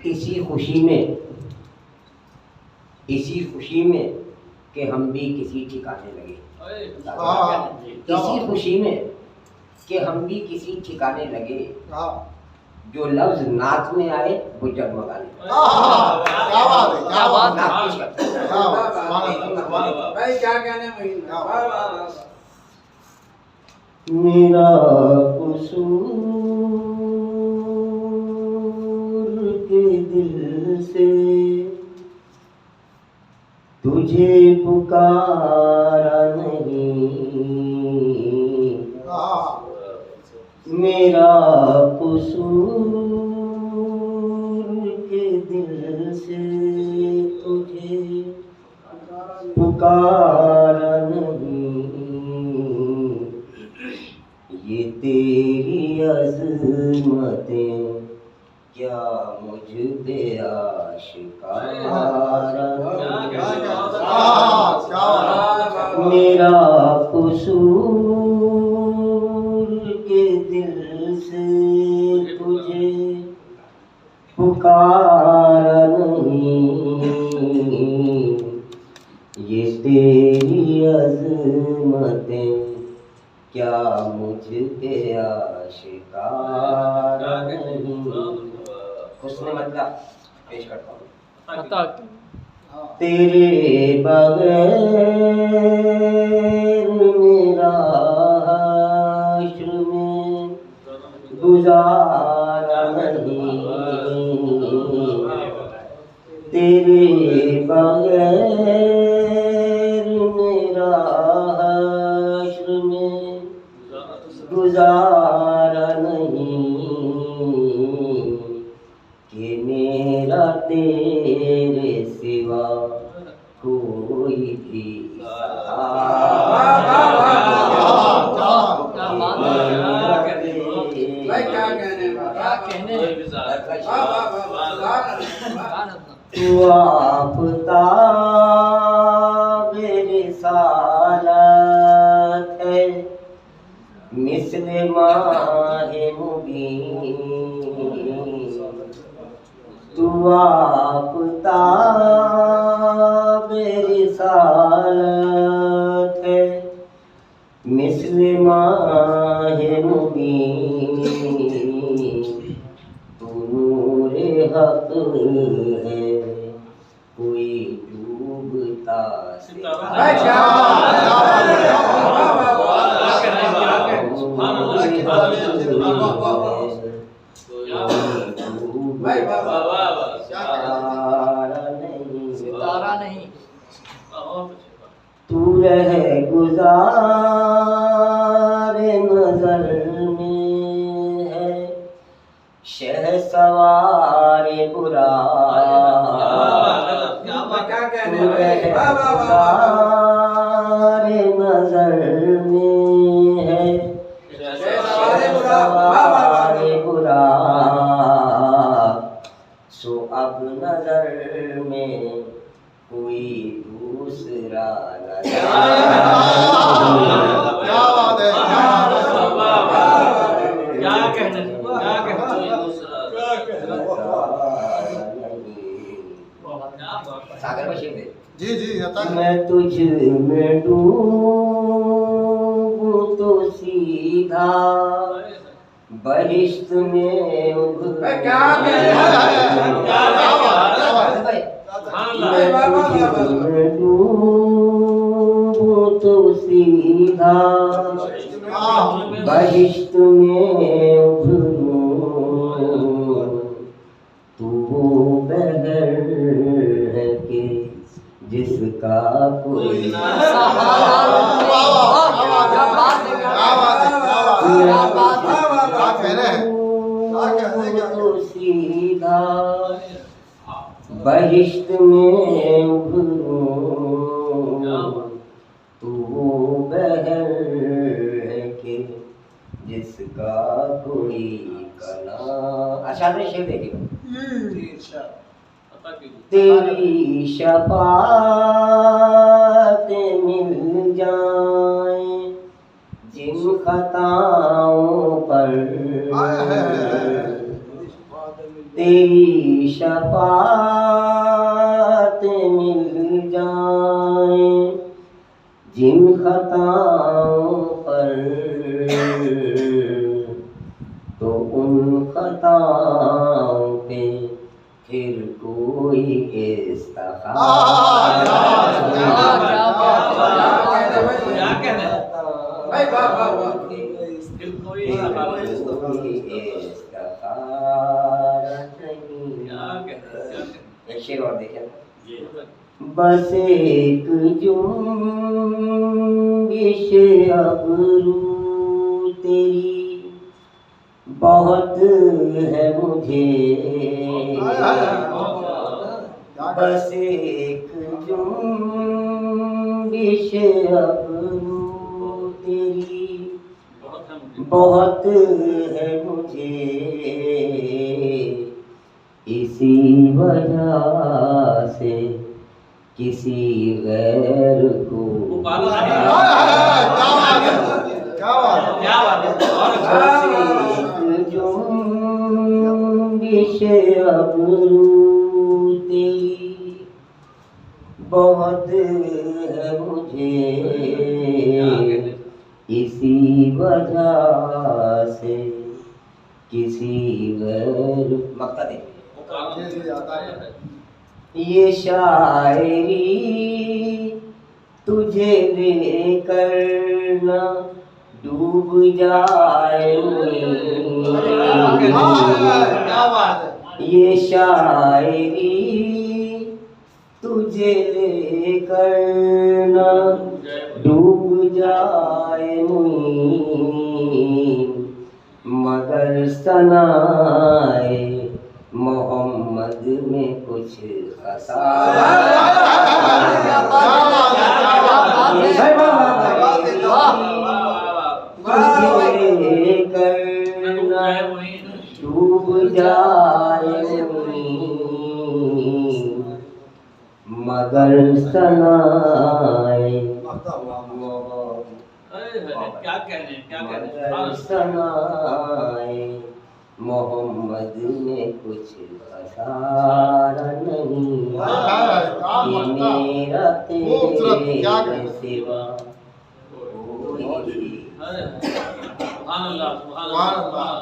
इसी खुशी में कि हम भी किसी ठिकाने लगे। इसी खुशी में कि हम भी किसी ठिकाने लगे। जो लफ्ज नात में आए वो जगमगाने। क्या बात है, क्या बात है, भाई क्या कहने मेरा कसूर के दिल से तुझे पुकारा नहीं। मेरा कसूर के दिल से तुझे पुकारा नहीं। ये तेरी अज़मतें क्या मुझ पे आशिकारा। मेरा कसूर के दिल से तुझे पुकारा नहीं। ये तेरी अज़मतें क्या मुझ पे आशिकारा नहीं। उसने मतलब पेश करता हूँ। तेरे बगैर मेरा हश्र में गुजारा नहीं। तेरे बगैर मेरा हश्र में गुजारा नहीं। कि मेरा तेरे सिवा कोई भी तू आफ़ताब रिसालत है मिस्ल माहे मुबीन। तू आफ़ताब रिसालत है मिस्ल माहे मुबीन। तू नूरे हक़ है कोई डूबता सितारा नहीं। तू रह गुज़ार नज़र में है शहसवार बुरा। तू रह गुज़ार नज़र में है शहसवार बुरा। सो अब नज़र में कोई दूसरा सागर बशीर जी जी मैं तुझ में डूबूं तो सीधा बहिश्त में उभरूं। मैं डूबूं तो सीधा बहिश्त में उभरूं। तू वो बहर है कि जिसका कोई तो सीधा बहिश्त में उभरूं। तू वो बहर है कि जिसका कोई कला। अच्छा आपने शेर देखिए। तेरी शफाअतें मिल जाएं जिन खताओं पर। तेरी शफाअत मिल जाए जिन खताओं पर, तो उन खताओं पे फिर कोई इस्तिग़फ़ार क्या कहना है भाई, वाह वाह वाह। एक शेर और देखें। बस एक जुम्बिश अबरू तेरी बहुत है मुझे, बस एक जुम्बिश अबरू तेरी बहुत है मुझे, इसी वजह से किसी गैर को जुम्बिश अबरू तेरी बहुत है मुझे, इसी वजह से किसी गैर मक्ता दे। ये शायरी तुझे लेकर न डूब जाए, ये शायरी तुझे लेकर न डूब जाए, मगर सनाए मोहम्मद में कुछ डूब जाए, मगर सनाए क्या कहने सनाए मोहम्मद में कुछ खसारा नहीं, कि मेरा तेरे सिवा सुभान अल्लाह।